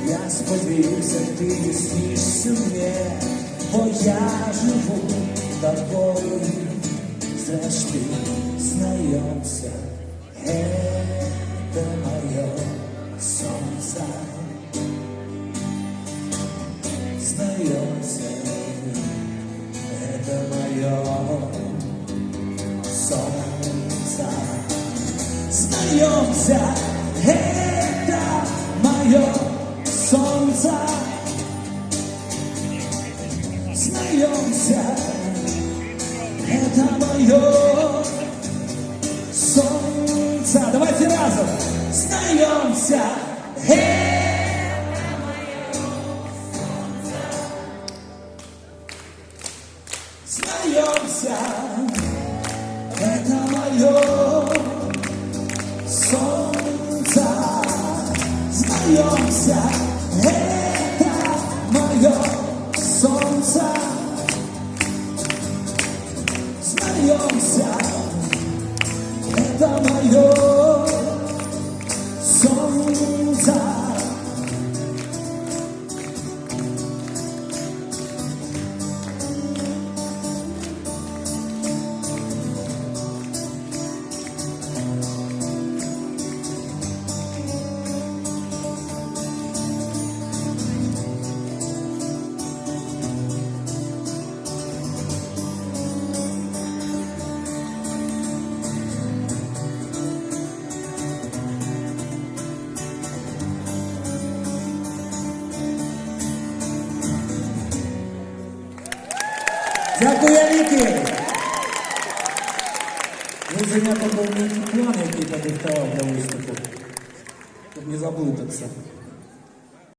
Я сподівся, ти снишься мне, бо я живу тобою. Зрешти знайомся, это мое солнце. Знайомся, это мое солнце. Знайомся, это мое солнце. Знайомся, это мое солнце. Давайте разом. Знайомся, это мое солнце. Знайомся, это мое солнце. Знайомся, это мое солнце. Знайомся, это мое солнце. Дякую, Віки! Ви занято був мій план, який подиктував для виступу, щоб не заблудитися.